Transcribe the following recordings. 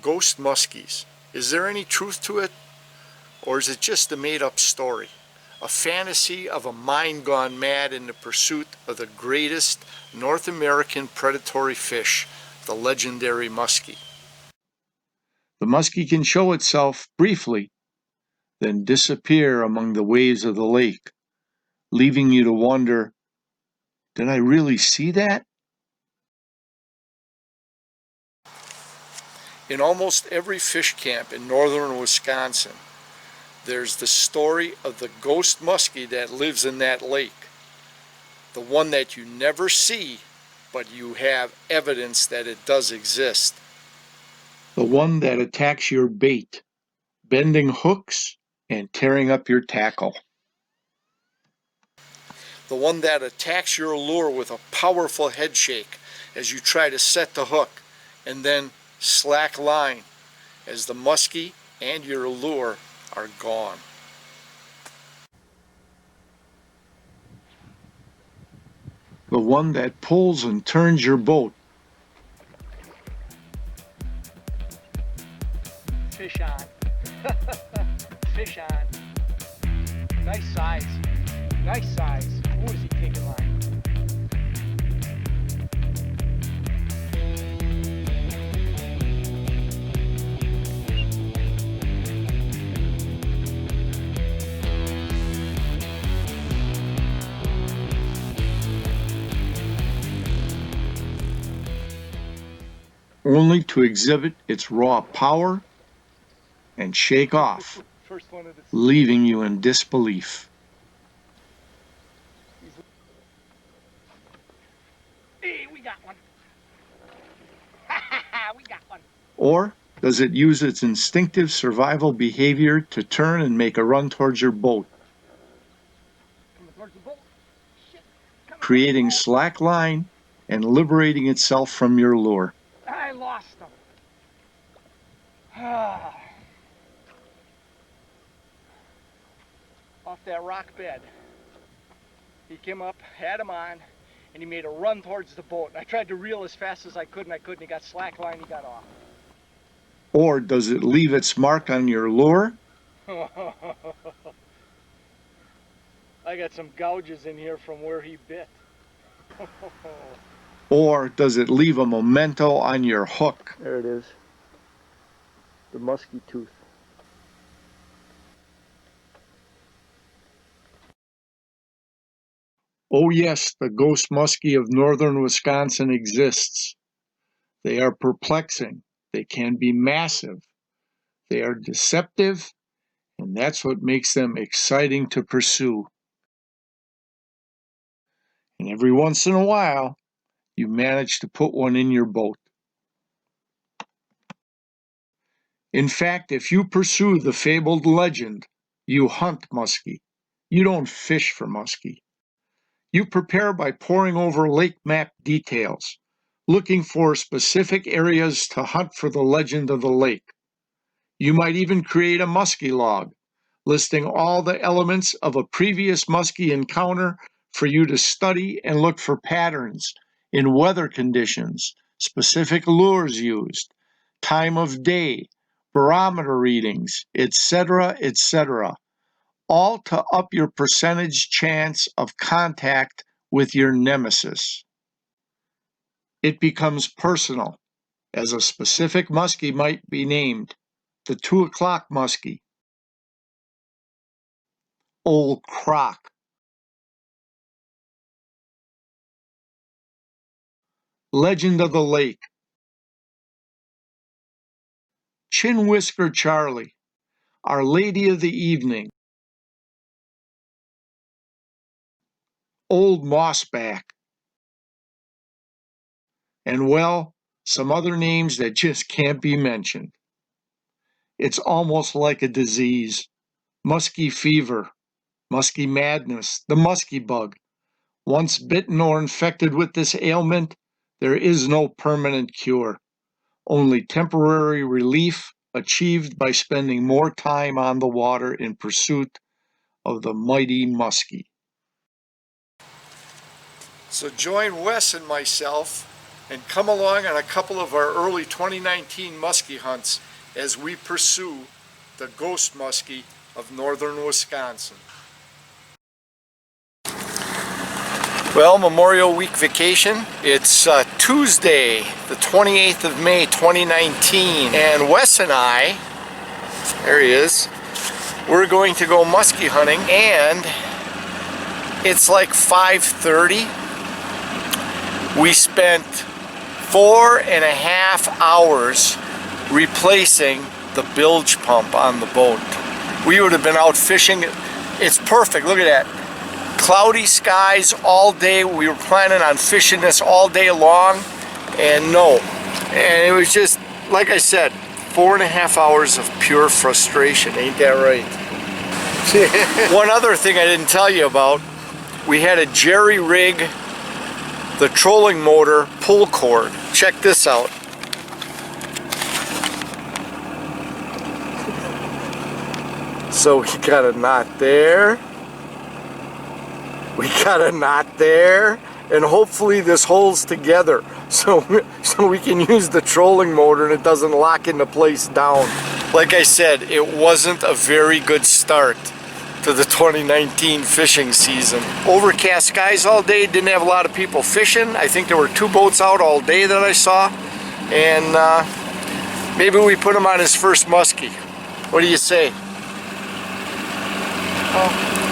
Ghost muskies. Is there any truth to it? Or is it just a made-up story? A fantasy of a mind gone mad in the pursuit of the greatest North American predatory fish, the legendary muskie. The muskie can show itself briefly, then disappear among the waves of the lake, leaving you to wonder, did I really see that? In almost every fish camp in northern Wisconsin, there's the story of the ghost muskie that lives in that lake. The one that you never see, but you have evidence that it does exist. The one that attacks your bait, bending hooks and tearing up your tackle. The one that attacks your lure with a powerful head shake as you try to set the hook, and then slack line as the muskie and your lure are gone. The one that pulls and turns your boat. Fish on. Fish on. Nice size. Nice size. Ooh, is he taking line? Only to exhibit its raw power and shake off, leaving you in disbelief. Hey, we got one. We got one. Or does it use its instinctive survival behavior to turn and make a run towards your boat, creating slack line and liberating itself from your lure? I lost him. Off that rock bed. He came up, had him on, and he made a run towards the boat. I tried to reel as fast as I could, and I couldn't. He got slack line, he got off. Or does it leave its mark on your lure? I got some gouges in here from where he bit. Or does it leave a memento on your hook? There it is. The musky tooth. Oh yes, the ghost muskie of northern Wisconsin exists. They are perplexing. They can be massive. They are deceptive, and that's what makes them exciting to pursue. And every once in a while, you manage to put one in your boat. In fact, if you pursue the fabled legend, you hunt muskie. You don't fish for muskie. You prepare by poring over lake map details, looking for specific areas to hunt for the legend of the lake. You might even create a muskie log, listing all the elements of a previous muskie encounter for you to study and look for patterns in weather conditions, specific lures used, time of day, barometer readings, etc., etc., all to up your percentage chance of contact with your nemesis. It becomes personal, as a specific muskie might be named the 2 o'clock muskie, Old Croc, Legend of the Lake, Chin Whisker Charlie, Our Lady of the Evening, Old Mossback, and well, some other names that just can't be mentioned. It's almost like a disease. Musky fever, musky madness, the musky bug. Once bitten or infected with this ailment, there is no permanent cure, only temporary relief achieved by spending more time on the water in pursuit of the mighty muskie. So join Wes and myself and come along on a couple of our early 2019 muskie hunts as we pursue the ghost muskie of northern Wisconsin. Well, Memorial Week vacation. It's Tuesday, the 28th of May, 2019, and Wes and I, there he is, we're going to go muskie hunting, and it's like 5:30. We spent 4.5 hours replacing the bilge pump on the boat. We would have been out fishing. It's perfect, look at that. Cloudy skies all day. We were planning on fishing this all day long, and no. And it was just, like I said, 4.5 hours of pure frustration. Ain't that right? One other thing I didn't tell you about, we had a jerry rig the trolling motor pull cord. Check this out. So we got a knot there. We got a knot there, and hopefully this holds together so we can use the trolling motor and it doesn't lock into place down. Like I said, it wasn't a very good start to the 2019 fishing season. Overcast skies all day, didn't have a lot of people fishing. I think there were 2 boats out all day that I saw, and maybe we put him on his first muskie. What do you say?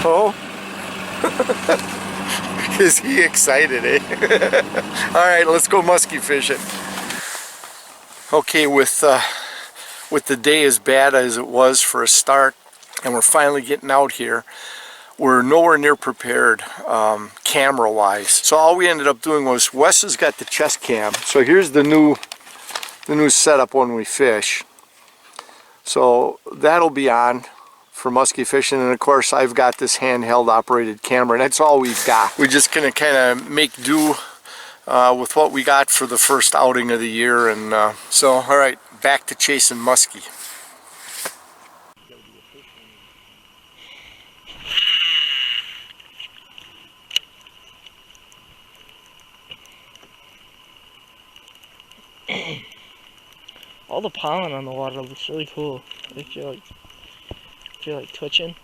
Oh? Is he excited, eh? Alright, let's go muskie fishing. Okay, with the day as bad as it was for a start, and we're finally getting out here, we're nowhere near prepared camera wise. So all we ended up doing was, Wes has got the chest cam. So here's the new setup when we fish. So that'll be on for muskie fishing, and of course I've got this handheld operated camera, and that's all we've got. We're just gonna kind of make do with what we got for the first outing of the year, and so all right, back to chasing muskie. All the pollen on the water looks really cool. If you're like twitching.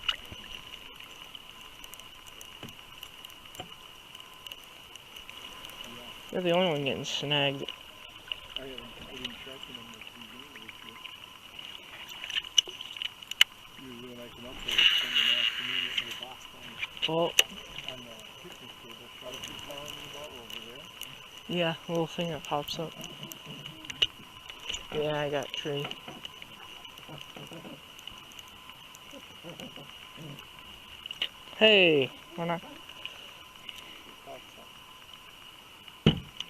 You're the only one getting snagged. Well, yeah, little thing that pops up. Yeah, I got tree. Hey, why not?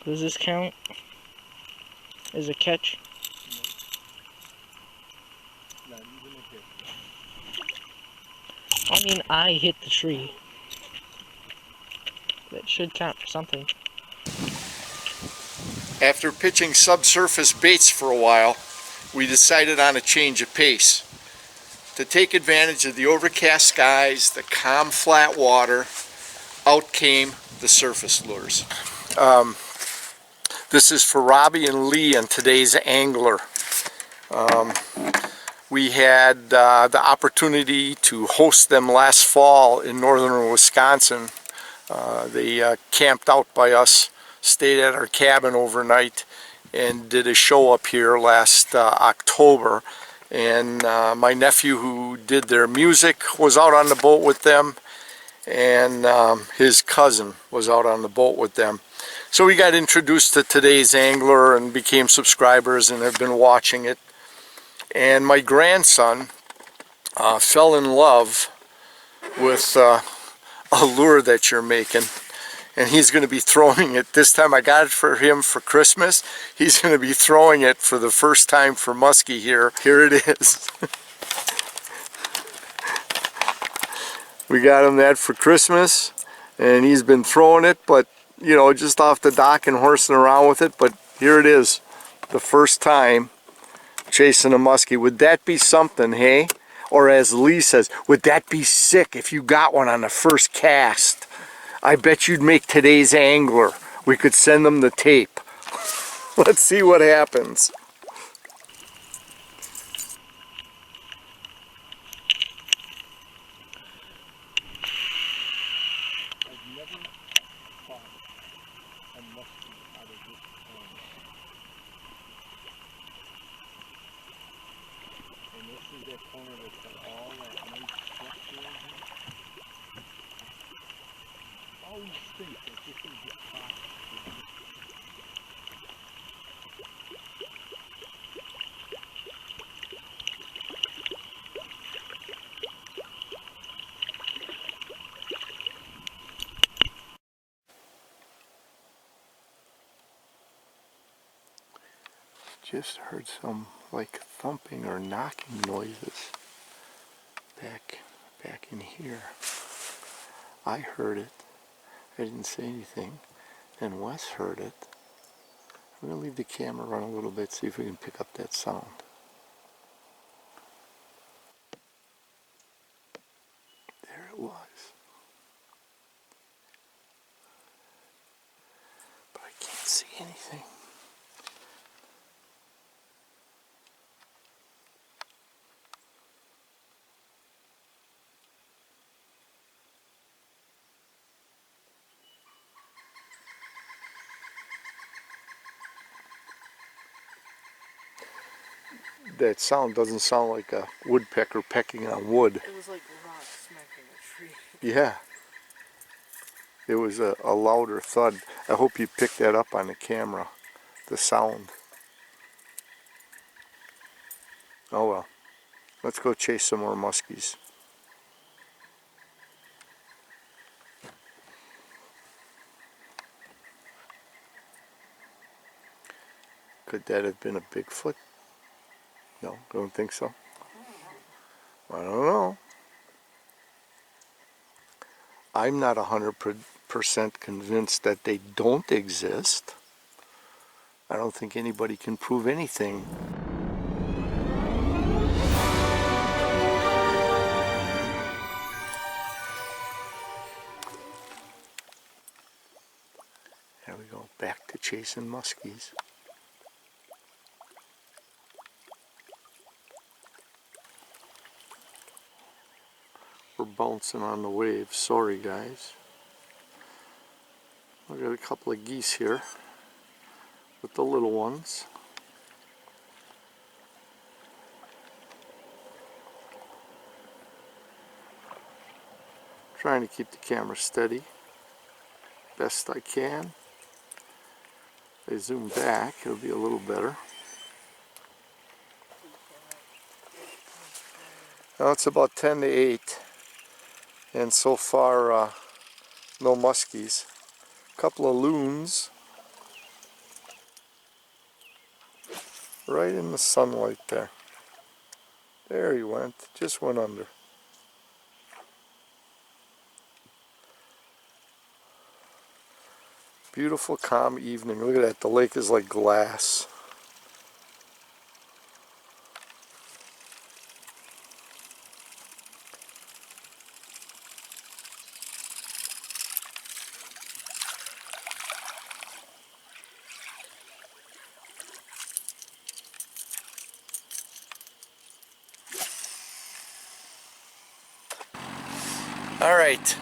Does this count as a catch? I mean, I hit the tree. That should count for something. After pitching subsurface baits for a while, we decided on a change of pace. To take advantage of the overcast skies, the calm flat water, out came the surface lures. This is for Robbie and Lee and today's angler. We had the opportunity to host them last fall in northern Wisconsin. They camped out by us, stayed at our cabin overnight, and did a show up here last October. And my nephew, who did their music, was out on the boat with them, and his cousin was out on the boat with them. So we got introduced to today's angler and became subscribers and have been watching it. And my grandson fell in love with a lure that you're making, and he's going to be throwing it. This time I got it for him for Christmas. He's going to be throwing it for the first time for muskie here. Here it is. We got him that for Christmas, and he's been throwing it, but you know, just off the dock and horsing around with it. But here it is, the first time chasing a muskie. Would that be something, hey? Or as Lee says, would that be sick if you got one on the first cast? I bet you'd make today's angler. We could send them the tape. Let's see what happens. I've never caught a musky out of this pond. And this is that corner that's got all that nice structure in here. I always think that this is the top. Just heard some like thumping or knocking noises back in here. I heard it. I didn't say anything. And Wes heard it. I'm going to leave the camera run a little bit, see if we can pick up that sound. There it was. But I can't see anything. That sound doesn't sound like a woodpecker pecking on wood. It was like rocks smacking a tree. Yeah. It was a louder thud. I hope you picked that up on the camera, the sound. Oh well. Let's go chase some more muskies. Could that have been a Bigfoot? No, don't think so. I don't know. I'm not 100% convinced that they don't exist. I don't think anybody can prove anything. There we go, back to chasing muskies. We're bouncing on the waves, sorry guys. We got a couple of geese here with the little ones. Trying to keep the camera steady best I can. If I zoom back, it'll be a little better. Now it's about 10 to 8, and so far no muskies. A couple of loons right in the sunlight there. There he went, just went under. Beautiful calm evening. Look at that, the lake is like glass. All right,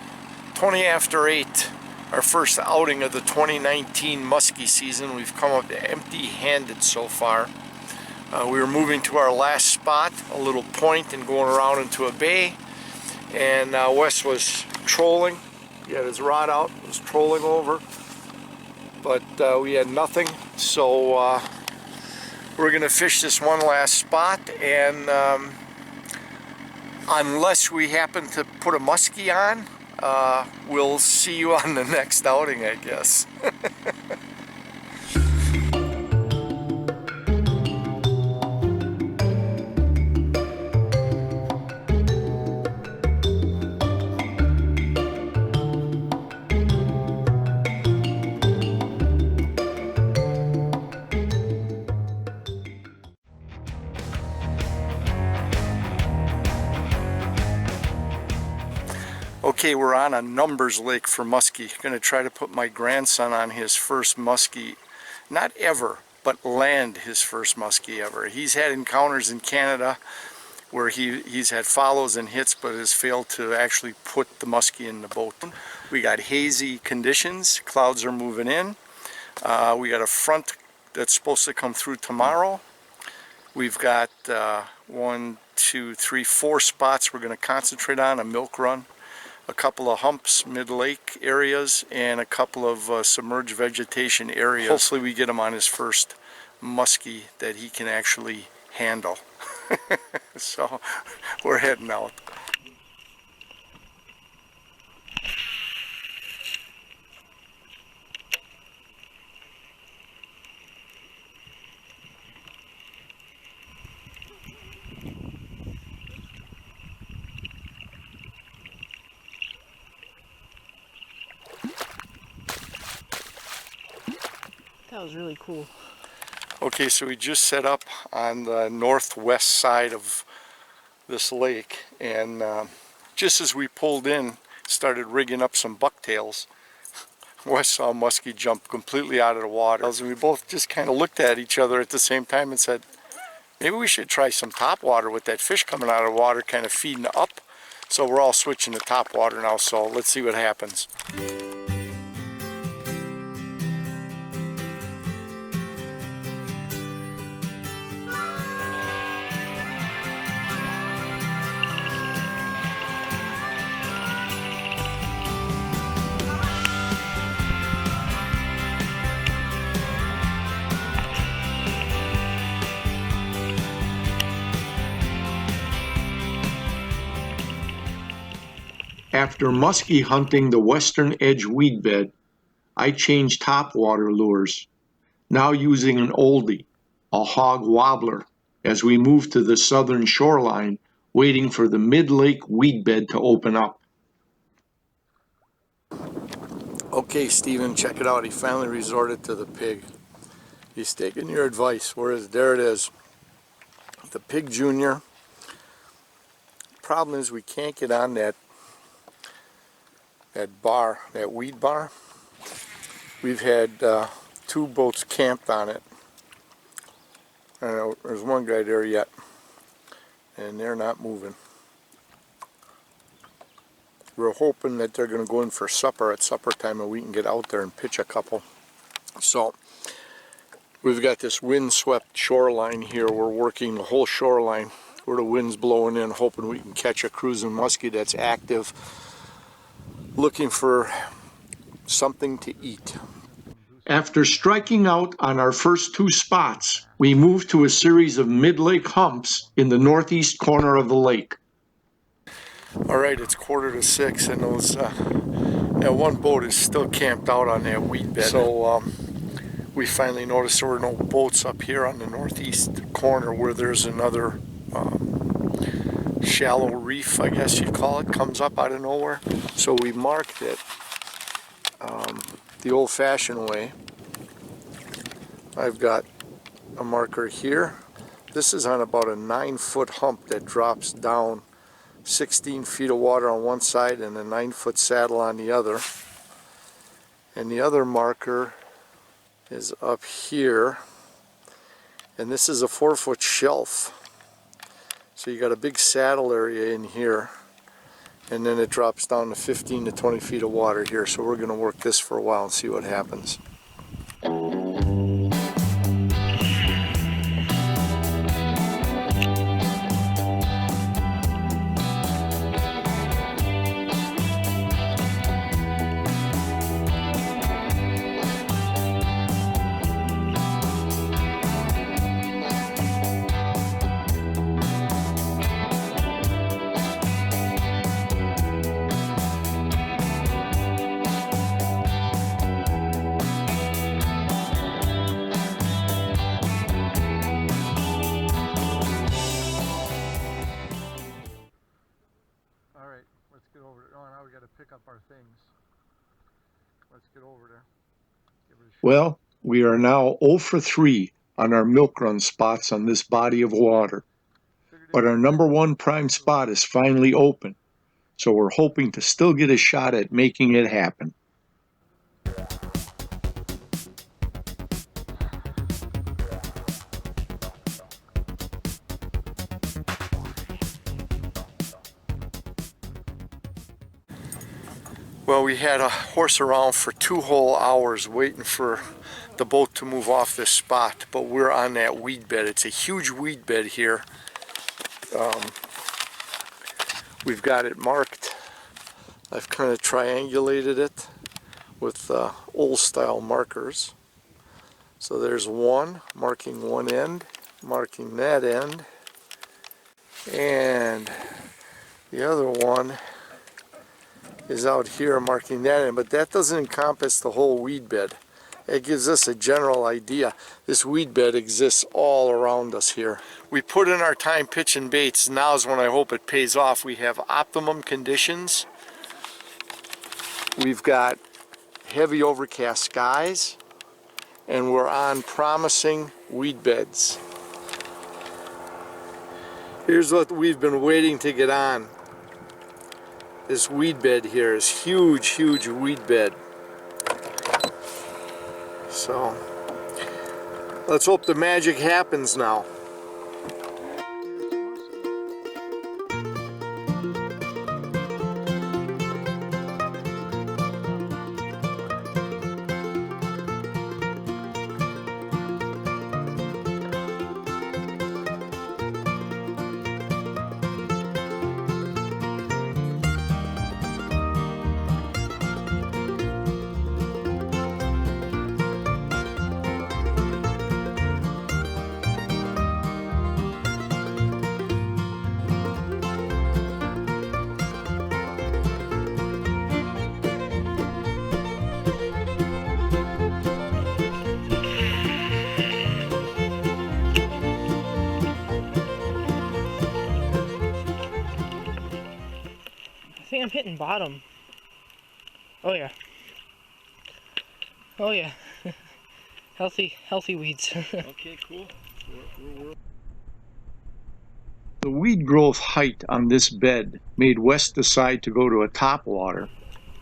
20 after 8, our first outing of the 2019 muskie season. We've come up empty-handed so far. We were moving to our last spot, a little point, and going around into a bay. And Wes was trolling. He had his rod out, was trolling over. But we had nothing, so we're gonna fish this one last spot, and unless we happen to put a muskie on, we'll see you on the next outing, I guess. Okay, we're on a numbers lake for muskie. Going to try to put my grandson on his first muskie. Not ever, but land his first muskie ever. He's had encounters in Canada where he's had follows and hits, but has failed to actually put the muskie in the boat. We got hazy conditions, clouds are moving in. We got a front that's supposed to come through tomorrow. We've got 1, 2, 3, 4 spots we're going to concentrate on, a milk run, a couple of humps, mid-lake areas, and a couple of submerged vegetation areas. Hopefully we get him on his first muskie that he can actually handle. So we're heading out. That was really cool. Okay, so we just set up on the northwest side of this lake, and just as we pulled in, started rigging up some bucktails, I saw a muskie jump completely out of the water. And we both just kind of looked at each other at the same time and said, maybe we should try some top water with that fish coming out of the water, kind of feeding up. So we're all switching to top water now, so let's see what happens. After muskie hunting the western edge weed bed, I changed topwater lures, now using an oldie, a hog wobbler, as we move to the southern shoreline, waiting for the mid-lake weed bed to open up. Okay, Stephen, check it out. He finally resorted to the pig. He's taking your advice. There it is. The pig junior. Problem is we can't get on that bar, that weed bar. We've had 2 boats camped on it. I don't know, there's one guy there yet, and they're not moving. We're hoping that they're going to go in for supper at supper time and we can get out there and pitch a couple. So we've got this wind-swept shoreline here. We're working the whole shoreline where the wind's blowing in, hoping we can catch a cruising muskie that's active, looking for something to eat. After striking out on our first 2 spots, we moved to a series of mid-lake humps in the northeast corner of the lake. All right, it's 5:45, and those that one boat is still camped out on that weed bed. So we finally noticed there were no boats up here on the northeast corner where there's another shallow reef, I guess you'd call it, comes up out of nowhere. So we marked it the old-fashioned way. I've got a marker here. This is on about a 9-foot hump that drops down 16 feet of water on one side and a 9-foot saddle on the other. And the other marker is up here, and this is a 4-foot shelf. So you got a big saddle area in here, and then it drops down to 15 to 20 feet of water here. So we're going to work this for a while and see what happens. Let's get over there. Oh, now we got to pick up our things. Let's get over there. Well, we are now 0 for 3 on our milk run spots on this body of water. But our number 1 prime spot is finally open, so we're hoping to still get a shot at making it happen. Well, we had a horse around for 2 whole hours waiting for the boat to move off this spot, but we're on that weed bed. It's a huge weed bed here. We've got it marked. I've kind of triangulated it with old style markers. So there's one, marking one end, marking that end, and the other one is out here marking that end, but that doesn't encompass the whole weed bed. It gives us a general idea. This weed bed exists all around us here. We put in our time pitching baits. Now is when I hope it pays off. We have optimum conditions. We've got heavy overcast skies, and we're on promising weed beds. Here's what we've been waiting to get on. This weed bed here is huge, huge weed bed. So let's hope the magic happens now. I think I'm hitting bottom. Oh yeah. Oh yeah. Healthy weeds. Okay, cool. The weed growth height on this bed made Wes decide to go to a topwater,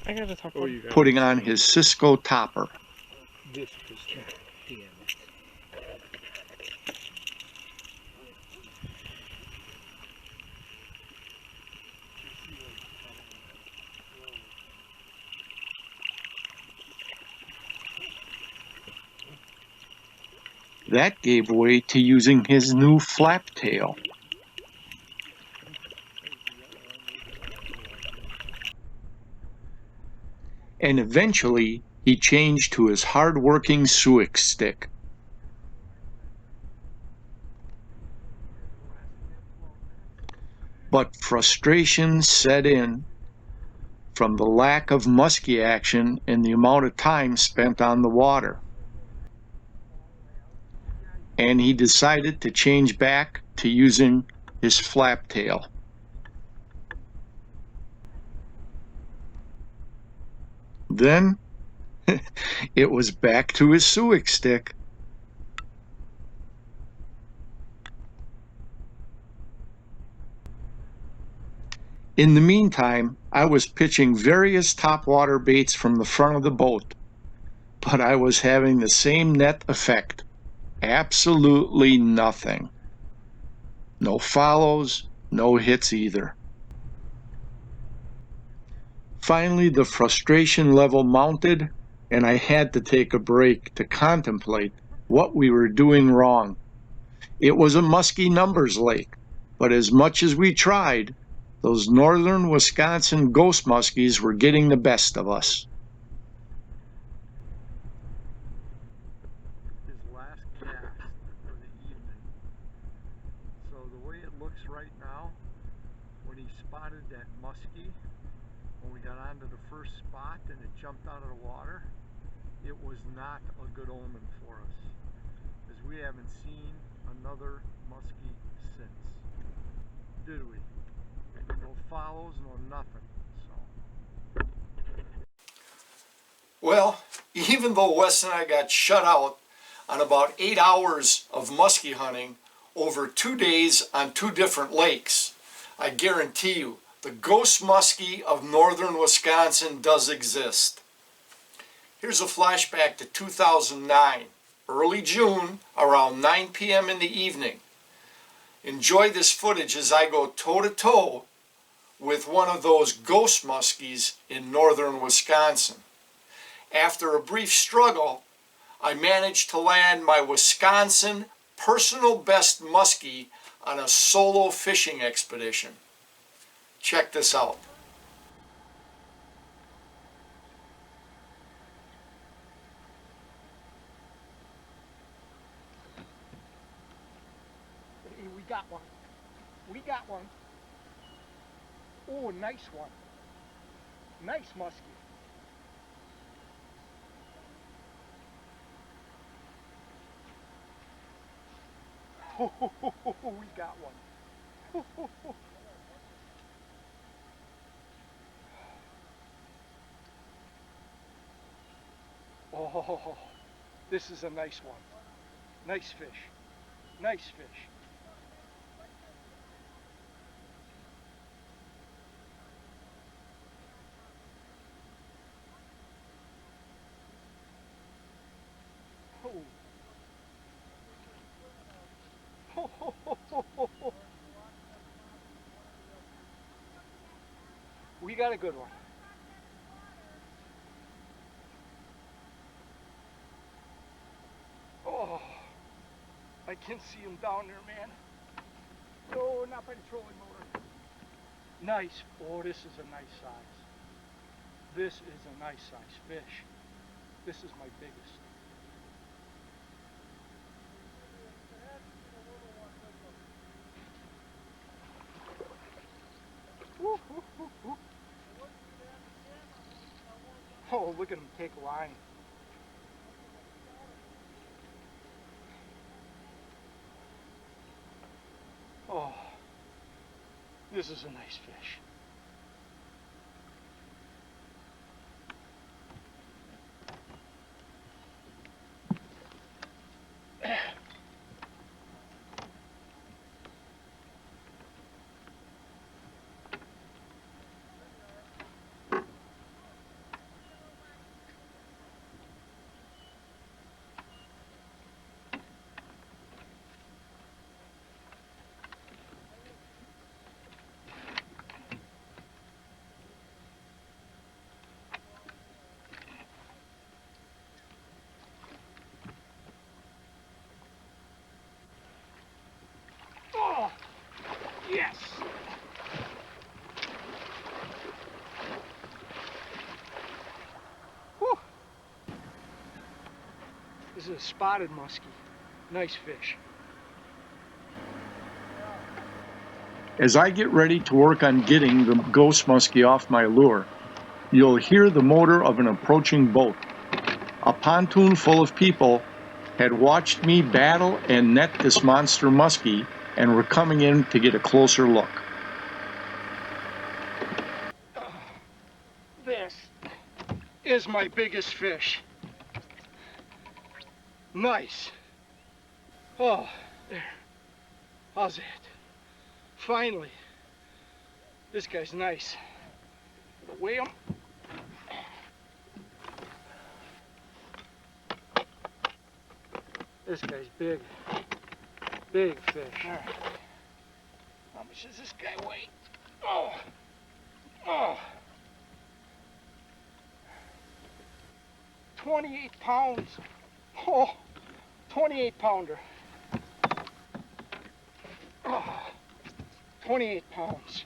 I got the top one. putting on his Cisco topper. This is damn it. That gave way to using his new flap tail. And eventually, he changed to his hard-working suic stick. But frustration set in from the lack of musky action and the amount of time spent on the water. And he decided to change back to using his flap tail. Then it was back to his suic stick. In the meantime, I was pitching various topwater baits from the front of the boat, but I was having the same net effect. Absolutely nothing. No follows, no hits either. Finally, the frustration level mounted, and I had to take a break to contemplate what we were doing wrong. It was a musky numbers lake, but as much as we tried, those northern Wisconsin ghost muskies were getting the best of us. His last cast for the evening. So the way it looks right now, when he spotted that muskie, when we got onto the first spot and it jumped out of the water, it was not a good omen for us, as we haven't seen another muskie since, did we? No follows, no nothing. So, well, even though Wes and I got shut out on about 8 hours of muskie hunting over 2 days on 2 different lakes, I guarantee you the ghost muskie of northern Wisconsin does exist. Here's a flashback to 2009, early June, around 9 p.m. in the evening. Enjoy this footage as I go toe-to-toe with one of those ghost muskies in northern Wisconsin. After a brief struggle, I managed to land my Wisconsin personal best muskie on a solo fishing expedition. Check this out. Hey, we got one. We got one. Oh, nice one. Nice muskie. We got one. Oh, this is a nice one. Nice fish. Nice fish. Oh. We got a good one. Oh, I can see him down there, man. Oh, not by the trolling motor. Nice. Oh, this is a nice size. This is a nice size fish. This is my biggest. Woo, woo, woo, woo. Oh, look at him take line. Oh, this is a nice fish. Oh, yes. Whew. This is a spotted muskie. Nice fish. As I get ready to work on getting the ghost muskie off my lure, you'll hear the motor of an approaching boat. A pontoon full of people had watched me battle and net this monster muskie and were coming in to get a closer look. This is my biggest fish. Nice. Oh, there. How's that? Finally. This guy's nice. Weigh him. This guy's big. Big fish. All right. How much does this guy weigh? Oh. Oh. 28 pounds. Oh. 28 pounder. Oh. 28 pounds.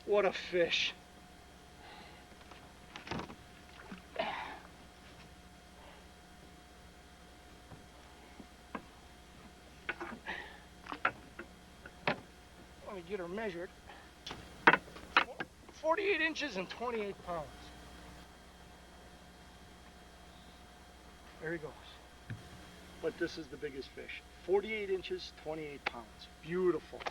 What a fish. Let me get her measured. 48 inches and 28 pounds. There he goes. But this is the biggest fish. 48 inches, 28 pounds. Beautiful.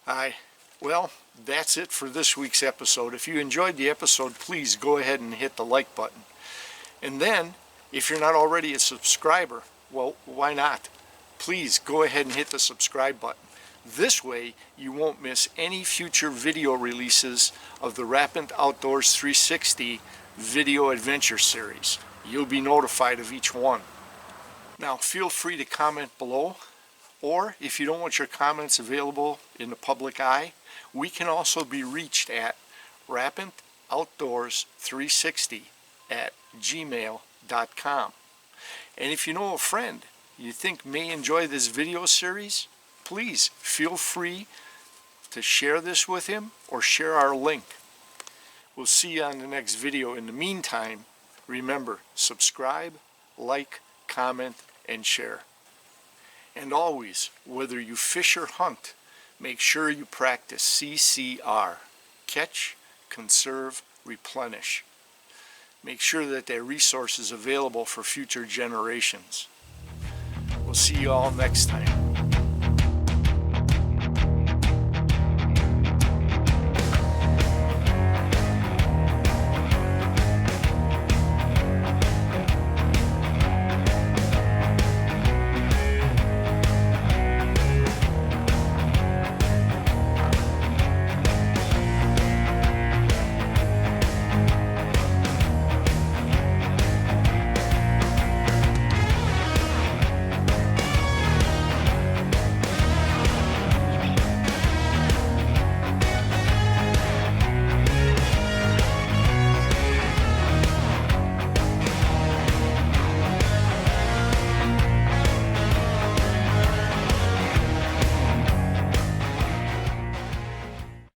Hi. Well, that's it for this week's episode. If you enjoyed the episode, please go ahead and hit the like button. And then, if you're not already a subscriber, well, why not? Please go ahead and hit the subscribe button. This way, you won't miss any future video releases of the Rapid Outdoors 360 video adventure series. You'll be notified of each one. Now, feel free to comment below, or if you don't want your comments available in the public eye, we can also be reached at rapidoutdoors360@gmail.com. And if you know a friend you think may enjoy this video series, please feel free to share this with him or share our link. We'll see you on the next video. In the meantime, remember, subscribe, like, comment, and share. And always, whether you fish or hunt, make sure you practice CCR. Catch, conserve, replenish. Make sure that that resource is available for future generations. We'll see you all next time.